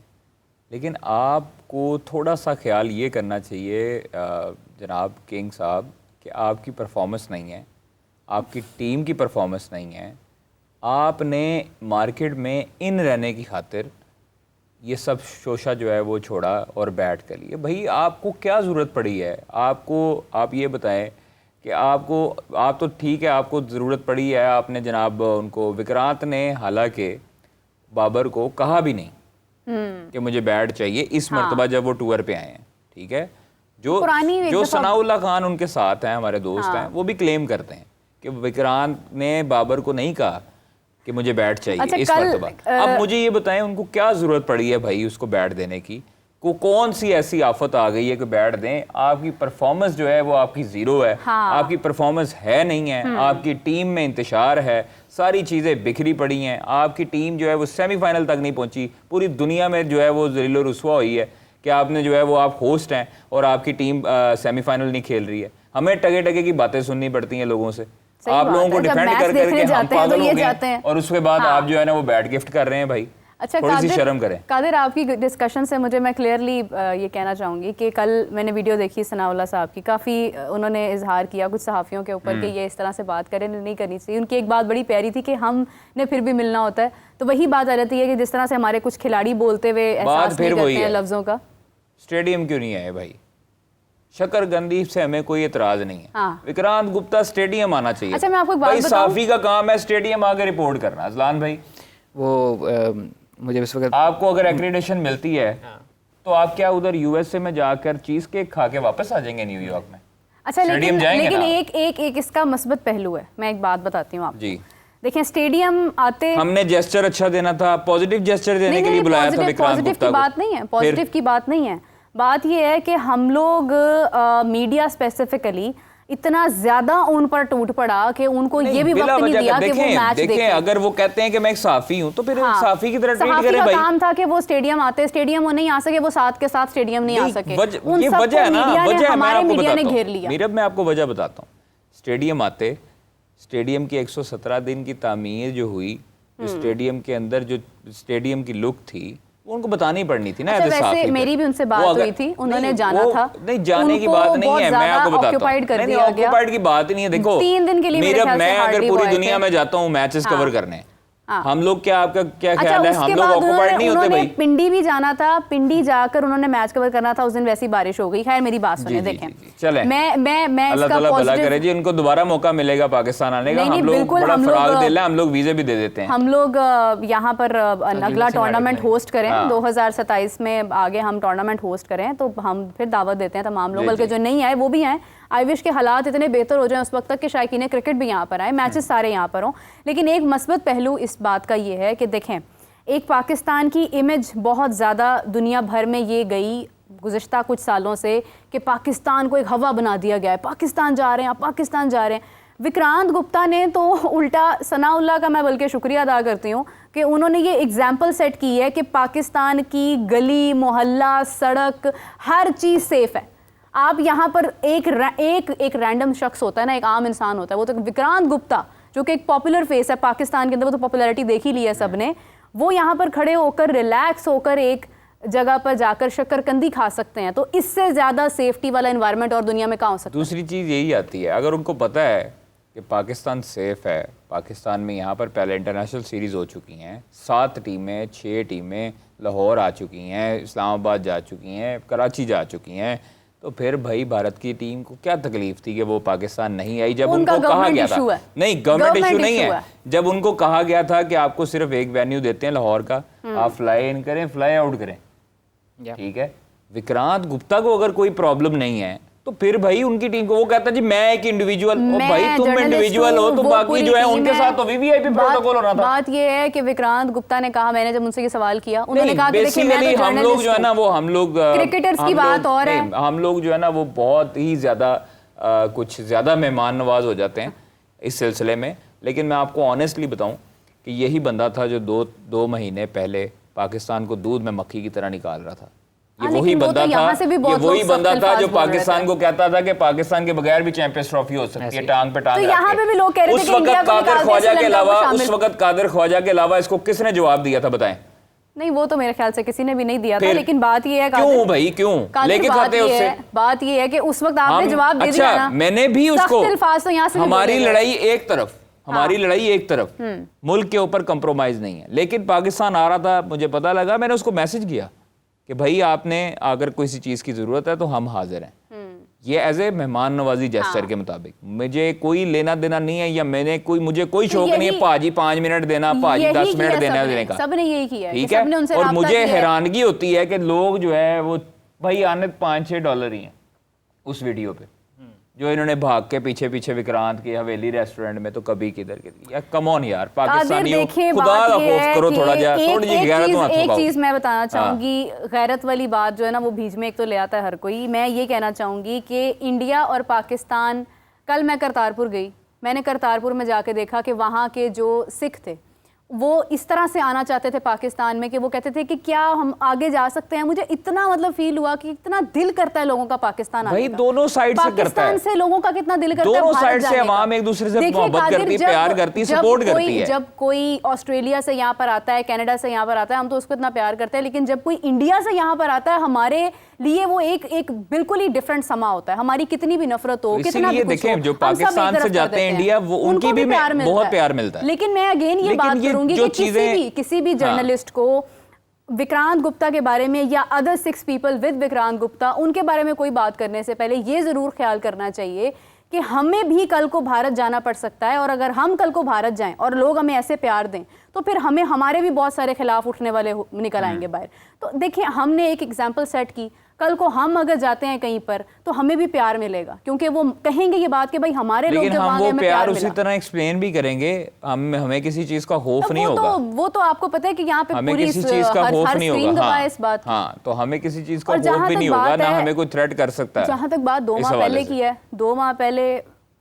लेकिन आपको थोड़ा सा ख्याल ये करना चाहिए जनाब किंग साहब कि आपकी परफॉर्मेंस नहीं है, आपकी टीम की परफॉर्मेंस नहीं है। आपने मार्केट में इन रहने की खातिर ये सब शोशा जो है वो छोड़ा और बैट कर लिए। भाई आपको क्या ज़रूरत पड़ी है? आप ये बताएं कि आप तो ठीक है, आपको ज़रूरत पड़ी है, आपने जनाब उनको विक्रांत ने हालांकि बाबर को कहा भी नहीं कि मुझे बैट चाहिए इस मर्तबा जब वो टूर पे आए हैं, ठीक है। जो सनाउल्लाह खान उनके साथ हैं, हमारे दोस्त हैं, वो भी क्लेम करते हैं कि विक्रांत ने बाबर को नहीं कहा कि मुझे बैट चाहिए इस मर्तबा। अब मुझे ये बताएं उनको क्या ज़रूरत पड़ी है भाई उसको बैट देने की? कौन सी ऐसी आफत आ गई है कि बैट दें? आपकी परफॉर्मेंस जो है वो आपकी ज़ीरो है। आपकी परफॉर्मेंस है नहीं है, आपकी टीम में इंतशार है, सारी चीज़ें बिखरी पड़ी हैं, आपकी टीम जो है वो सेमीफाइनल तक नहीं पहुंची, पूरी दुनिया में जो है वो ज़लील व रुस्वा हुई है कि आपने जो है वो आप होस्ट हैं और आपकी टीम सेमीफाइनल नहीं खेल रही है। हमें टगे टगे की बातें सुननी पड़ती हैं लोगों से, आप लोगों को डिफेंड कर करके हम पागल हो गए, और उसके बाद आप जो है ना वो बैट गिफ्ट कर रहे हैं। भाई अच्छा, थोड़ी सी शर्म करें। कादिर, आपकी डिस्कशन से मैं क्लियरली ये कहना चाहूँगी कि कल मैंने वीडियो देखी सनाउल्लाह साहब की, काफ़ी उन्होंने इजहार किया कुछ सहाफ़ियों के ऊपर कि ये इस तरह से बात करें, नहीं करनी चाहिए। उनकी एक बात बड़ी प्यारी थी कि हमने फिर भी मिलना होता है। तो वही बात आ जाती है कि जिस तरह से हमारे कुछ खिलाड़ी बोलते हुए एहसास नहीं करते हैं लफ्ज़ों का। स्टेडियम क्यों नहीं आए भाई? शकरकंदी से हमें कोई एतराज नहीं है। हाँ। विक्रांत गुप्ता स्टेडियम आना चाहिए। अच्छा, मैं आपको एक बात भाई बताऊं? साफी का काम है स्टेडियम आके रिपोर्ट करना। अजलान भाई, वो मुझे इस वक्त आपको अगर एक्रेडिटेशन मिलती है तो आप क्या उधर यूएसए में जाकर चीज केक खा के वापस आ जाएंगे न्यूयॉर्क में? अच्छा, स्टेडियम जाएंगे लेकिन ना? एक इसका मस्बत पहलू है। मैं एक बात बताती हूँ आपको। जी, देखिए, स्टेडियम आते हमने जेस्चर अच्छा देना था, पॉजिटिव जेस्चर देने के लिए बुलाया था विक्रांत पॉजिटिव गुप्ता की को। बात नहीं है, पॉजिटिव की बात नहीं है। बात ये है कि हम लोग मीडिया स्पेसिफिकली इतना ज्यादा उन पर टूट पड़ा कि उनको ये भी बिला वक्त नहीं वजह दिया का कि वो मैच देखें, देखें। अगर वो कहते हैं कि मैं एक साफी हूं तो फिर एक साफी की तरह ट्रीट सहाफी करें का भाई। काम था कि वो स्टेडियम आते, स्टेडियम वो नहीं आ सके, वो साथ के साथ स्टेडियम नहीं आ सके। उन ये सबको वजह है ना, मीडिया ने, वजह है, मैं हमारे आपको मीडिया ने बताता घेर हूं। लिया। मीरब, मैं आपको वजह बताता हूँ। स्टेडियम आते, स्टेडियम की 117 दिन की तामीर जो हुई, जो स्टेडियम के अंदर जो स्टेडियम की लुक थी, वो उनको बतानी पड़नी थी ना। अच्छा, as a वैसे साफी पे। मेरी भी उनसे बात वो अगर- हुई थी, उन्होंने नहीं, जाना वो- था। नहीं, जाने की उनको बात नहीं बहुत है, मैं ज्यादा आपको बताता हूँ। occupied कर नहीं, दिया गया। occupied की बात ही नहीं है। देखो, 3 दिन के लिए मेरे मीरब, ख्याल से मैं अगर hardly पूरी वो आए दुनिया थे। में जाता हूँ मैचेस हाँ। कवर करने, हाँ। हम लोग क्या, आपका क्या अच्छा, ख्याल है, उसके हम लोग बाद ऑक्युपाइड नहीं होते उन्होंने भाई? पिंडी भी जाना था। पिंडी जाकर उन्होंने मैच कवर करना था। उस दिन वैसी बारिश हो गई। खैर, मेरी बात जी, सुने, जी, देखें, जी, जी। चलें। मैं अल्लाह इसका ताला भला पॉजिटिव, करे जी, उनको दोबारा मौका मिलेगा पाकिस्तान आने का। नहीं, हम लोग बिल्कुल, बड़ा हम लोग, फराग दिल है, हम लोग वीजे भी दे देते हैं। हम लोग यहाँ पर अगला टूर्नामेंट होस्ट करें, हाँ। 2027 में आगे हम टूर्नामेंट होस्ट करें तो हम फिर दावत देते हैं तमाम लोग, जी, बल्कि जी। जो नहीं आए वो भी आए। आई विश के हालात इतने बेहतर हो जाएं उस वक्त तक कि शायकीन क्रिकेट भी यहाँ पर आए, मैचेस सारे यहाँ पर हों। लेकिन एक मस्बत पहलू इस बात का ये है कि देखें, एक पाकिस्तान की इमेज बहुत ज़्यादा दुनिया भर में ये गई गुज़िश्ता कुछ सालों से कि पाकिस्तान को एक हवा बना दिया गया है, पाकिस्तान जा रहे हैं, पाकिस्तान जा रहे हैं। विक्रांत गुप्ता ने तो उल्टा, सनाउल्लाह का मैं बल्कि शुक्रिया अदा करती हूँ कि उन्होंने ये एग्जाम्पल सेट की है कि पाकिस्तान की गली मोहल्ला सड़क हर चीज़ सेफ़ है। आप यहाँ पर एक रैंडम शख्स होता है ना, एक आम इंसान होता है, वो तो विक्रांत गुप्ता जो कि एक पॉपुलर फेस है पाकिस्तान के अंदर, वो तो पॉपुलैरिटी देख ही ली है सबने, वो यहाँ पर खड़े होकर रिलैक्स होकर एक जगह पर जाकर शक्करकंदी खा सकते हैं। तो इससे ज़्यादा सेफ्टी वाला एनवायरनमेंट और दुनिया में कहाँ हो सकता है? दूसरी चीज़ यही आती है, अगर उनको पता है कि पाकिस्तान सेफ है, पाकिस्तान में यहाँ पर पहले इंटरनेशनल सीरीज़ हो चुकी हैं, 7 टीमें 6 टीमें लाहौर आ चुकी हैं, इस्लामाबाद जा चुकी हैं, कराची जा चुकी हैं, तो फिर भाई भारत की टीम को क्या तकलीफ थी कि वो पाकिस्तान नहीं आई जब उनको कहा गया था? नहीं, गवर्नमेंट इशू नहीं है। जब उनको कहा गया था कि आपको सिर्फ एक वेन्यू देते हैं लाहौर का, आप फ्लाई इन करें, फ्लाई आउट करें, ठीक है। विक्रांत गुप्ता को अगर कोई प्रॉब्लम नहीं है तो फिर भाई उनकी टीम को, वो कहता है जी मैं एक इंडिविजुअल, और भाई तुम इंडिविजुअल हो तो बाकी जो है उनके साथ तो वीवीआईपी प्रोटोकॉल होना था। बात ये है कि विक्रांत गुप्ता ने कहा, मैंने जब उनसे ये सवाल किया, उन्होंने कहा कि देखिए मैं तो हम लोग जो है ना, वो हम लोग क्रिकेटर्स की बात और है, हम लोग जो है ना वो बहुत ही ज्यादा कुछ ज्यादा मेहमान नवाज हो जाते हैं इस सिलसिले में। लेकिन मैं आपको ऑनेस्टली बताऊं कि यही बंदा था जो दो महीने पहले पाकिस्तान को दूध में मक्खी की तरह निकाल रहा था। ये वही बंदा था, ये वही बंदा था जो पाकिस्तान को कहता था कि पाकिस्तान के बगैर भी चैंपियंस ट्रॉफी हो सकती है, टांग पे टांग तो यहाँ पे भी लोग कह रहे थे उस वक्त कादिर ख्वाजा के अलावा, उस वक्त कादिर ख्वाजा के अलावा इसको किसने जवाब दिया था बताएं? नहीं, वो तो मेरे ख्याल से किसी ने भी नहीं दिया था। लेकिन बात ये है, क्यों भाई, क्यों लेके खाते उससे? बात ये है कि उस वक्त आपने जवाब दे दिया ना। मैंने भी उसको, तो यहाँ से हमारी लड़ाई एक तरफ, हमारी लड़ाई एक तरफ, मुल्क के ऊपर कंप्रोमाइज नहीं है। लेकिन पाकिस्तान आ रहा था, मुझे पता लगा, मैंने उसको मैसेज किया कि भाई आपने अगर किसी चीज़ की ज़रूरत है तो हम हाजिर हैं। ये एज ए मेहमान नवाजी जेस्चर के मुताबिक, मुझे कोई लेना देना नहीं है, या मुझे कोई शौक नहीं है भाजी 5 मिनट देना, भाजी 10 मिनट देने का। सबने यही किया, ठीक है। और मुझे हैरानगी होती है कि लोग जो है वो भाई आने $5-6 ही हैं उस वीडियो पे, जो इन्होंने भाग के पीछे पीछे विक्रांत की हवेली रेस्टोरेंट में, तो कभी किधर यार, कम ऑन यार, पाकिस्तानियों खुदा का खौफ करो थोड़ा जा, थोड़ी जी गैरत मत एक चीज मैं बताना चाहूंगी, गैरत वाली बात जो है ना वो बीच में एक तो ले आता है हर कोई। मैं ये कहना चाहूंगी कि इंडिया और पाकिस्तान, कल मैं करतारपुर गई, मैंने करतारपुर में जाके देखा कि वहाँ के जो सिख थे वो इस तरह से आना चाहते थे पाकिस्तान में कि वो कहते थे कि क्या हम आगे जा सकते हैं। मुझे इतना मतलब फील हुआ कि इतना दिल करता है लोगों का पाकिस्तान आने का। दोनों साइड से करता है, पाकिस्तान से लोगों का कितना दिल करता है, दोनों साइड से अवाम एक दूसरे से मोहब्बत करती, प्यार करती, सपोर्ट करती है। जब कोई ऑस्ट्रेलिया से यहाँ पर आता है, कनाडा से यहाँ पर आता है, हम तो उसको इतना प्यार करते हैं, लेकिन जब कोई इंडिया से यहाँ पर आता है, हमारे लिए वो एक बिल्कुल ही डिफरेंट समा होता है। हमारी कितनी भी नफरत हो, कितना भी कुछ हो, जो पाकिस्तान से जाते हैं इंडिया, वो उनकी भी बहुत प्यार मिलता है। लेकिन मैं अगेन ये बात करूंगी कि किसी भी जर्नलिस्ट को विक्रांत गुप्ता के बारे में या other 6 people with Vikrant Gupta, उनके बारे में कोई बात करने से पहले ये ज़रूर ख्याल करना चाहिए कि हमें भी कल को भारत जाना पड़ सकता है, और अगर हम कल को भारत जाएं और लोग हमें ऐसे प्यार दें तो फिर हमें हमारे भी बहुत सारे खिलाफ उठने वाले निकल आएंगे बाहर। तो देखिए, हमने एक एग्जाम्पल सेट की, कल को हम अगर जाते हैं कहीं पर तो हमें भी प्यार मिलेगा, क्योंकि वो कहेंगे ये बात कि भाई हमारे लोग जब हम मांगे वो हमें प्यार मिला। उसी तरह एक्सप्लेन भी करेंगे, हमें किसी चीज का खौफ नहीं वो होगा। वो तो आपको पता है कि यहाँ पे हमें पूरी किसी चीज का खौफ हर नहीं स्क्रीन होगा। गवाह है इस बात की। हाँ, तो हमें किसी चीज का और खौफ जहाँ भी तक नहीं होगा, बात ना है- हमें कोई थ्रेट कर सकता है। जहाँ तक बात 2 इस माह हवाले पहले से। की है, 2 माह पहले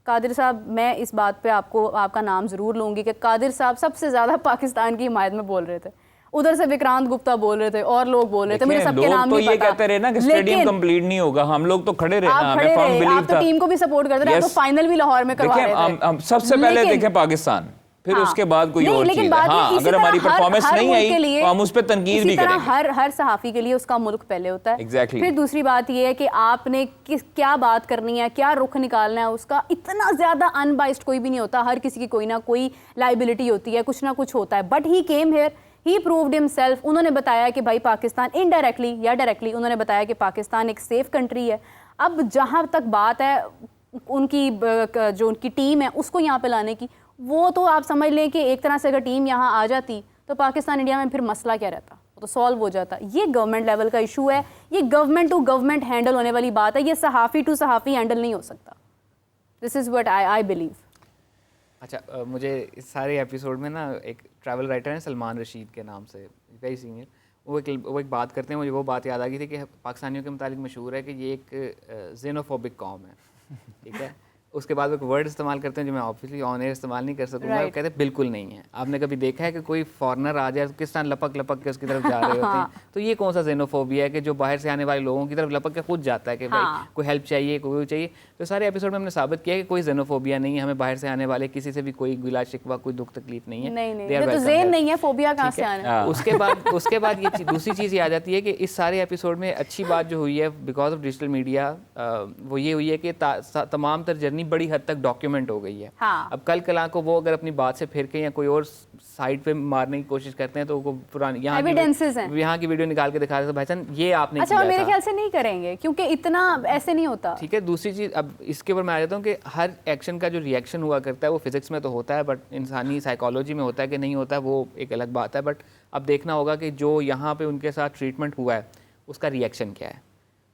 कादिर साहब, मैं इस बात पे आपका नाम जरूर लूंगी कि कादिर साहब सबसे ज्यादा पाकिस्तान की हिमायत में बोल रहे थे, उधर से विक्रांत गुप्ता बोल रहे थे और लोग बोल रहे थे, मुझे सबके नाम तो नहीं ये पता। कहते रहे ना कि स्टेडियम कंप्लीट नहीं होगा, हम लोग तो खड़े रहे ना, आप खड़े हमें फर्म रहे, बिलीव आप तो था। टीम को भी सपोर्ट करते रहे, आप तो Yes. फाइनल भी लाहौर में करवा देखिए, रहे थे। हम सबसे पहले लेकिन- देखें पाकिस्तान, फिर हाँ। उसके बाद कोई नहीं, और लेकिन चीज है। बात ये हाँ, इसी अगर हमारी तरह परफॉर्मेंस हर नहीं मुल्क आई के लिए- तो हम उस पर तनकीद इसी भी तरह करेंगे। हर सहाफ़ी के लिए उसका मुल्क पहले होता है। Exactly. फिर दूसरी बात ये है कि आपने क्या बात करनी है, क्या रुख निकालना है, उसका इतना ज़्यादा अनबाइस्ड कोई भी नहीं होता, हर किसी की कोई ना कोई लाइबिलिटी होती है, कुछ ना कुछ होता है। But he came here, he proved himself. उन्होंने बताया कि भाई पाकिस्तान, इनडायरेक्टली या डायरेक्टली उन्होंने बताया कि पाकिस्तान एक सेफ कंट्री है। अब जहाँ तक बात है उनकी जो उनकी टीम है उसको यहाँ पे लाने की, वो तो आप समझ लें कि एक तरह से अगर टीम यहाँ आ जाती तो पाकिस्तान इंडिया में फिर मसला क्या रहता, वो तो सॉल्व हो जाता। ये गवर्नमेंट लेवल का इशू है, ये गवर्नमेंट टू गवर्नमेंट हैंडल होने वाली बात है, ये सहाफ़ी टू सहाफ़ी हैंडल नहीं हो सकता। This is what I believe. अच्छा, मुझे इस सारे एपिसोड में ना एक ट्रैवल राइटर हैं सलमान रशीद के नाम से, वेरी सीनियर, वो एक बात करते हैं, मुझे वो बात याद आ गई थी कि पाकिस्तानियों के मुतालिक मशहूर है कि ये एक जेनोफोबिक कौम है, ठीक है। उसके बाद वो एक वर्ड इस्तेमाल करते हैं जो मैं ऑब्वियसली ऑन एयर इस्तेमाल नहीं कर सकूँगा, वो कहते हैं बिल्कुल नहीं है। आपने कभी देखा है कि कोई फॉरनर आ जाए तो किस तरह लपक लपक के उसकी तरफ जा रहे होते हैं? तो ये कौन सा जेनोफोबिया है कि जो बाहर से आने वाले लोगों की तरफ लपक के खुद जाता है कि भाई कोई हेल्प चाहिए, कोई चाहिए। तो सारे एपिसोड में हमने साबित किया कि कोई जेनोफोबिया नहीं है, हमें बाहर से आने वाले किसी से भी कोई गिला शिकवा, कोई दुख तकलीफ नहीं है। नहीं, तो ज़ेन नहीं है, फोबिया कहाँ से आना है? उसके बाद ये दूसरी चीज़ ये आ जाती है कि इस सारे एपिसोड में अच्छी बात जो हुई है बिकॉज ऑफ डिजिटल मीडिया, वो ये हुई है कि तमाम तर जर्नी बड़ी हद तक डॉक्यूमेंट हो गई है। हाँ। अब कल को वो अगर अपनी बात से फिर के या कोई और साइड पे मारने की कोशिश करते हैं तो वो पुरानी यहाँ की वीडियो निकाल के दिखा रहे थे, भाई साहब ये आपने अच्छा, किया मेरे था। ख्याल से नहीं करेंगे क्योंकि इतना ऐसे नहीं होता। ठीक है, दूसरी चीज़ अब इसके ऊपर मैं आ जाता हूँ कि हर एक्शन का जो रिएक्शन हुआ करता है वो फिजिक्स में तो होता है, बट इंसानी साइकोलॉजी में होता है कि नहीं होता है, वो एक अलग बात है। बट अब देखना होगा कि जो यहाँ पे उनके साथ ट्रीटमेंट हुआ है उसका रिएक्शन क्या है,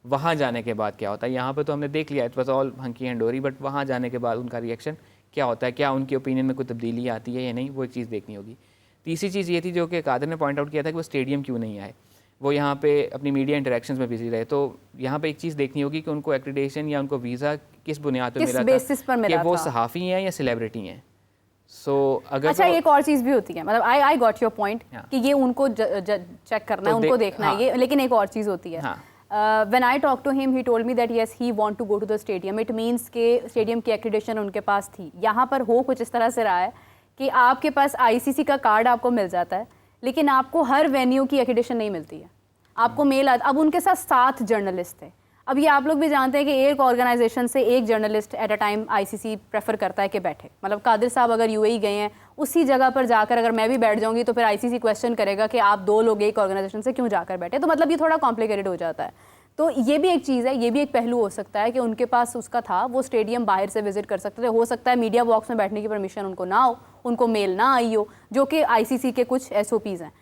वहाँ जाने के बाद क्या होता है। यहाँ पे तो हमने देख लिया it was all hunky and डोरी, बट वहाँ जाने के बाद उनका रिएक्शन क्या होता है, क्या उनकी ओपिनियन में कोई तब्दीली आती है या नहीं, वो चीज़ देखनी होगी। तीसरी चीज़ ये थी जो कि कादिर ने पॉइंट आउट किया था कि वो स्टेडियम क्यों नहीं आए, वो यहाँ पे अपनी मीडिया इंटरेक्शंस में बिजी रहे। तो यहाँ पे एक चीज़ देखनी होगी कि उनको एक्रेडिटेशन या उनको वीज़ा किस बुनियाद पे मिला था, कि वो सहाफ़ी हैं या सेलिब्रिटी हैं। सो अगर अच्छा, एक और चीज़ भी होती है, मतलब आई गॉट योर पॉइंट कि ये उनको चेक करना है, उनको देखना है ये, लेकिन एक और चीज़ होती है। When I talked to him, he told me that yes, he want to go to the stadium. It means कि स्टेडियम की एक्रेडिटेशन उनके पास थी। यहाँ पर हो कुछ इस तरह से रहा है कि आपके पास ICC का कार्ड आपको मिल जाता है, लेकिन आपको हर वेन्यू की एक्रेडिटेशन नहीं मिलती है। आपको मेल आता, अब उनके साथ 7 जर्नलिस्ट थे। अब ये आप लोग भी जानते हैं कि एक ऑर्गेनाइजेशन से एक journalist at a time ICC prefer करता है कि बैठे। मतलब कादिर साहब अगर UAE गए हैं, उसी जगह पर जाकर अगर मैं भी बैठ जाऊंगी तो फिर ICC क्वेश्चन करेगा कि आप 2 लोग एक ऑर्गेनाइजेशन से क्यों जाकर बैठे। तो मतलब ये थोड़ा कॉम्प्लिकेटेड हो जाता है। तो ये भी एक चीज़ है, ये भी एक पहलू हो सकता है कि उनके पास उसका था, वो स्टेडियम बाहर से विजिट कर सकते थे। हो सकता है मीडिया बॉक्स में बैठने की परमिशन उनको ना हो, उनको मेल ना आई हो, जो कि ICC के कुछ SOPs हैं,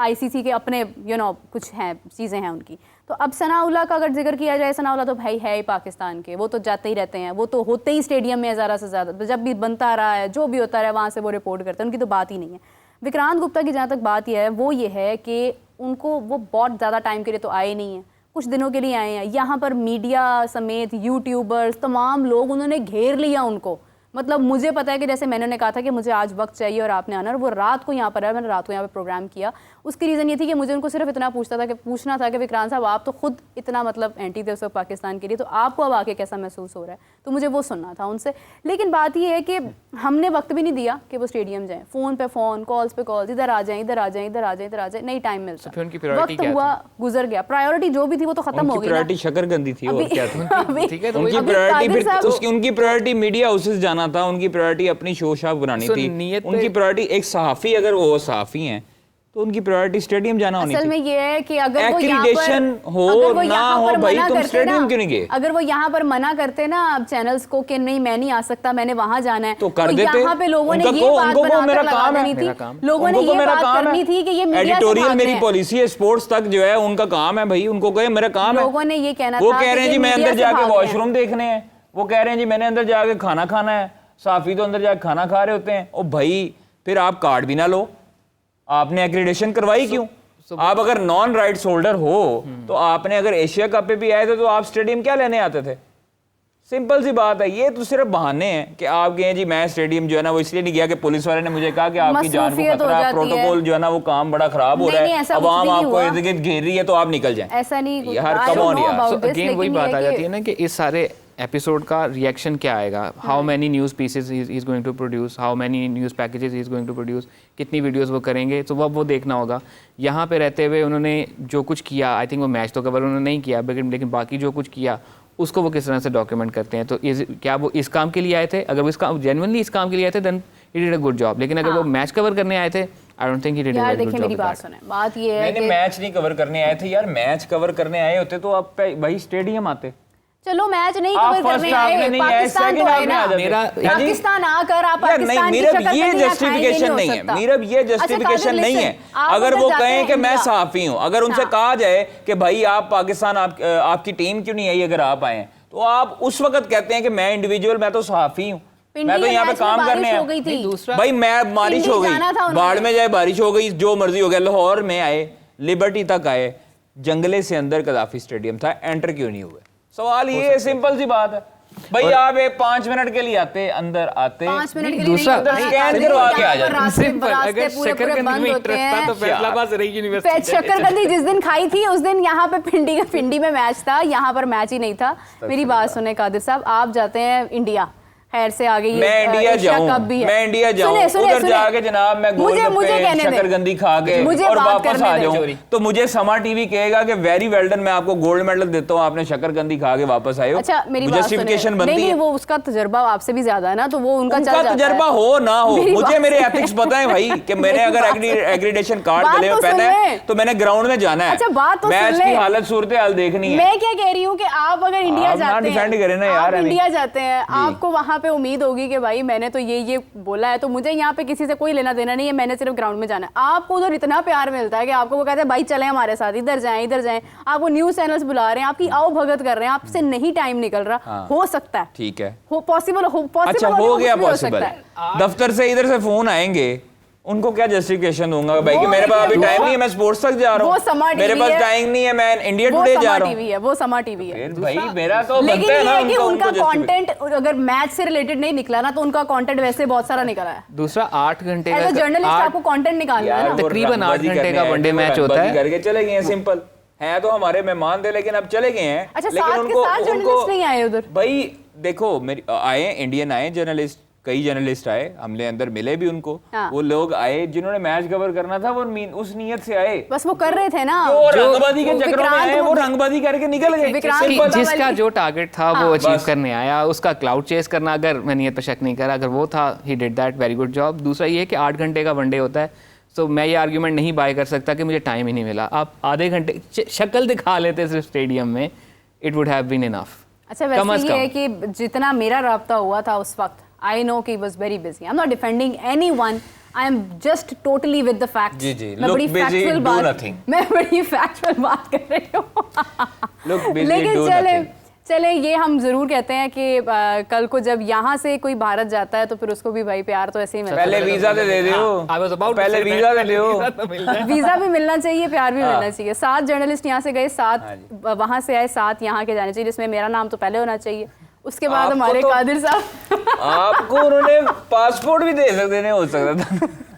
ICC के अपने कुछ हैं, चीज़ें हैं उनकी। तो अब सनाउल्लाह का अगर जिक्र किया जाए, सनाउल्लाह तो भाई है ही पाकिस्तान के, वो तो जाते ही रहते हैं, वो तो होते ही स्टेडियम में ज़्यादा से ज़्यादा, जब भी बनता रहा है, जो भी होता रहा है वहाँ से वो रिपोर्ट करते हैं, उनकी तो बात ही नहीं है। विक्रांत गुप्ता की जहाँ तक बात यह है, वो ये है कि उनको वो बहुत ज़्यादा टाइम के लिए तो आए नहीं हैं, कुछ दिनों के लिए आए हैं। यहाँ पर मीडिया समेत यूट्यूबर्स तमाम लोग उन्होंने घेर लिया उनको। मतलब मुझे पता है कि जैसे मैंने कहा था कि मुझे आज वक्त चाहिए और आपने आना, और वो रात को यहाँ पर आया, मैंने रात को यहाँ पर प्रोग्राम किया। उसकी रीज़न ये थी कि मुझे उनको सिर्फ इतना पूछना था कि विक्रांत साहब आप तो खुद इतना मतलब एंटी थे उस वक्त पाकिस्तान के लिए, तो आपको अब आके कैसा महसूस हो रहा है, तो मुझे वो सुनना था उनसे। लेकिन बात ये है कि हमने वक्त भी नहीं दिया कि वो स्टेडियम जाएँ, फ़ोन पे फ़ोन, कॉल्स पे कॉल्स, इधर आ जाएँ, इधर आ जाएँ, इधर आ जाएँ, इधर आ जाए, नहीं टाइम मिलता। वक्त हुआ, गुजर गया, प्रायोरिटी जो भी थी वो तो खत्म हो गई। प्रायोरिटी शकरकंदी थी, और क्या था उनकी प्रायोरिटी? उनकी प्रायोरिटी मीडिया हाउसेस जाना था, उनकी प्रायोरिटी अपनी शो शाप बनानी थी, उनकी प्रायोरिटी एक सहाफ़ी, अगर वो सहाफ़ी हैं तो उनकी प्रायोरिटी स्टेडियम जाना होनी असल में चाहिए। ये है कि अगर वो यहाँ Accreditation पर हो अगर वो ना यहाँ हो पर भाई, मना तुम करते स्टेडियम ना, क्यों नहीं गए? अगर वो यहाँ पर मना करते ना चैनल्स को कि नहीं मैं नहीं आ सकता, मैंने वहां जाना है, तो कर देते। यहाँ पे लोगों ने उनका ये को- बात उनको को बनाकर मेरा लगा काम है। देनी मेरा थी, काम। लोगों ने उनको ये मेरा बात काम करनी है। थी कि ये मीडिया से एडिटोरियल भागते मेरी हैं। पॉलिसी है, स्पोर्ट्स तक जो है उनका काम है भाई, उनको कहे मेरा काम है। लोगों ने ये कहना वो था कह कि रहे हैं ये जी मैं मीडिया अंदर से जाके भाग रहे हैं। वॉशरूम देखने हैं, वो कह रहे हैं जी मैंने अंदर जाके खाना खाना है, साफी तो अंदर जाके खाना खा रहे होते हैं। ओ भाई फिर आप कार्ड भी ना लो, आपने एक्रीडेशन करवाई क्यों? आप अगर नॉन राइट्स होल्डर हो तो आपने अगर एशिया कप पे भी आए थे तो आप स्टेडियम क्या लेने आते थे? सिंपल सी बात है। ये तो सिर्फ बहाने हैं कि आप कहें जी मैं स्टेडियम जो है ना वो इसलिए नहीं गया कि पुलिस वाले ने मुझे कहा कि आपकी जान को मसरूफियत हो खतरा है, जाती है। प्रोटोकॉल जो है ना वो काम बड़ा खराब हो नहीं, रहा नहीं, है, ऐसा कुछ अवाम भी नहीं आपको हुआ। इर्द गिर्द घेर रही है तो आप निकल जाएं। ऐसा नहीं, यार I come don't on know यार। about सो this, अगेन वही लेकिन ये बात आ है जाती कि- है ना कि इस सारे एपिसोड का रिएक्शन क्या आएगा, how many news pieces he is going to produce, how many news packages he is going to produce, कितनी वीडियोस वो करेंगे, तो वो देखना होगा। यहाँ पे रहते हुए उन्होंने जो कुछ किया, आई थिंक वो मैच तो कवर उन्होंने नहीं किया, लेकिन बाकी जो कुछ किया उसको वो किस तरह से डॉक्यूमेंट करते हैं। तो क्या वो इस काम के लिए आए थे? अगर वो जेन्युइनली इस काम के लिए आए थे then he did a good job. लेकिन अगर वो मैच कवर करने आए थे, I don't think he did a यार गुड देखिए जॉब। मेरी बात सुने, बात ये है मैंने कि मैच नहीं कवर करने आए थे यार, मैच कवर करने आए होते तो आप भाई स्टेडियम आते। चलो मैच नहीं आप कवर फर्स्ट करने हाफ में आए, नहीं आए, पाकिस्तान सेकंड तो हाफ है में आ ना, जाते। मेरा- हाँ जी? पाकिस्तान आकर आप यार नहीं, पाकिस्तान की मेरा शक्ल ये कभी आप खाएंगे, जस्टिफिकेशन हो नहीं है, सकता। मेरा ये अच्छा, जस्टिफिकेशन कादर, नहीं है। listen, आप अगर अगर वो जाते कहें हैं कि मैं इंडिया- सहाफी हूँ, अगर उनसे हाँ। कहा जाए कि भाई आप पाकिस्तान आपकी टीम क्यों नहीं आई अगर आप आए हैं, तो आप उस वक्त कहते हैं कि मैं इंडिविजुअल, मैं तो सहाफी हूँ, मैं तो यहाँ पे काम करने हो गई थी। दूसरा भाई मैं बारिश हो पिंडी गई, जाना था उन्होंने। बाढ़ में जाए बारिश हो गई, जो मर्जी हो गया, लाहौर में आए, लिबर्टी तक आए, जंगले से अंदर कदाफी स्टेडियम था, एंटर क्यों नहीं हुए? सवाल ये है, सिंपल सी बात है भाई। आप 5 मिनट के लिए आते, अंदर आते 5 मिनट के लिए दूसरा- नहीं, अंदर स्कैन करवा के आ जाते। सिंपल, अगर शकरकंदी में बंद होते इंटरेस्ट था तो हैं। फैसलाबाद से रही यूनिवर्सिटी शक्करकंदी जिस दिन खाई थी उस दिन यहाँ पे पिंडी में मैच था, यहाँ पर मैच ही नहीं था। मेरी बात सुने कादिर साहब, आप जाते हैं इंडिया, खैर से आगे ये मैं इंडिया एशिया जाऊं, कप भी है। मैं इंडिया जाऊं, सुने, सुने, उधर सुने। जाके जनाब मैं मुझे गोलगप्पे कहने दें। शकरकंदी खा के मुझे और बात वापस करने आ दें। जाऊं तो मुझे समा टीवी कहेगा कि वेरी वेल डन, मैं आपको गोल्ड मेडल देता हूं, आपने शकरकंदी खा के वापस आए हो। अच्छा मेरी बात सुने, जस्टिफिकेशन नहीं बनती नहीं है। वो उसका तजुर्बा आपसे भी ज्यादा है ना, तो वो उनका चल उनका जाता है। तजर्बा हो ना हो, मेरी मुझे बात मेरे सुने। एथिक्स पता है भाई कि मैंने मेरी अगर बात सुने। एग्रीडेशन कार्ड बात गले में तो पहना सुन है ले। तो मैंने ग्राउंड में जाना है। अच्छा, बात तो मैच सुन की ले। हालत सूरत हाल देखनी है। मैं क्या कह रही हूँ कि आप अगर इंडिया आप ना जाते हैं, defend करें ना यार, आप अभी। इंडिया जाते हैं, आपको वहां पे उम्मीद होगी कि भाई मैंने तो ये बोला है, तो मुझे यहाँ पे किसी से कोई लेना देना नहीं है, मैंने सिर्फ ग्राउंड में जाना है। आपको उधर इतना प्यार मिलता है कि आपको वो कहते हैं भाई चलें हमारे साथ, इधर जाएं इधर जाएं, आपको न्यूज चैनल्स बुला रहे हैं, आपकी आओ भगत कर रहे हैं, आपसे नहीं टाइम निकल रहा। हाँ। हो सकता है, ठीक है, हो पॉसिबल, हो पॉसिबल, अच्छा हो गया कुछ भी हो पॉसिबल। सकता है। दफ्तर से इधर से फोन आएंगे, उनको क्या जस्टिफिकेशन दूंगा भाई कि वो मेरे पास अभी वो- टाइम नहीं है, मैं स्पोर्ट्स तक जा रहा वो समा हूँ, मेरे टीवी पास है। टाइम नहीं है, मैं इंडिया वो टुडे जा समा रहा हूँ। टीवी है, वो समा टीवी है। फिर भाई मेरा तो लेकिन बनता है ये ना है कि उनका उनको कंटेंट अगर मैच से रिलेटेड नहीं निकला ना, तो उनका कंटेंट वैसे बहुत सारा निकला है। दूसरा 8 घंटे एज अ जर्नलिस्ट आपको कंटेंट निकालना है ना। तकरीबन 8 घंटे का वनडे मैच होता है। करके चले गए हैं, सिंपल है, तो हमारे मेहमान थे लेकिन अब चले गए हैं। अच्छा, लेकिन साथ के साथ जर्नलिस्ट नहीं आए उधर? भाई देखो मेरी आए इंडियन आए जर्नलिस्ट, कई जर्नलिस्ट आए, हमने अंदर मिले भी उनको। हाँ। वो लोग आए जिन्होंने मैच कवर करना था, वो उस नीयत से आए। बस वो कर रहे थे ना, वो रंगबाजी के वो चक्करों में विक्रांत आए, वो वो- रंगबाजी करके निकल गए। विक्रांत Simple। बाबा जिसका वाली- जो टारगेट था हाँ। वो अचीव बस। करने आया, उसका क्लाउड चेस करना, अगर मैं नियत पर शक नहीं करा, अगर वो था he did that, very good job. दूसरा ये है कि 8 घंटे का वनडे होता है, तो मैं ये आर्ग्यूमेंट नहीं बाय कर सकता कि मुझे टाइम ही नहीं मिला। आप आधे घंटे शक्ल दिखा लेते सिर्फ स्टेडियम में, it would have been enough. अच्छा वैसे ये है कि जितना मेरा राब्ता हुआ था उस वक्त, आई नो कि was very busy, I am not defending anyone, I am just totally with the facts. जी, जी, मैं look बड़ी busy, फैक्चुअल do बात, nothing. मैं बड़ी फैक्चुअल बात कर रही हूँ। Look busy, लेकिन do चले nothing. चले ये हम जरूर कहते हैं कि कल को जब यहाँ से कोई भारत जाता है तो फिर उसको भी भाई प्यार तो ऐसे ही मिलता है। पहले वीजा तो दे दो, पहले वीजा दे दो। वीजा भी मिलना चाहिए, प्यार भी मिलना चाहिए। 7 जर्नलिस्ट यहाँ से गए, 7 हाँ वहां से आए, 7 यहाँ के जाने चाहिए, जिसमें मेरा नाम तो पहले होना चाहिए, उसके बाद आपको हमारे तो- कादिर साहब। आपको उन्होंने पासपोर्ट भी देने हो सकता था।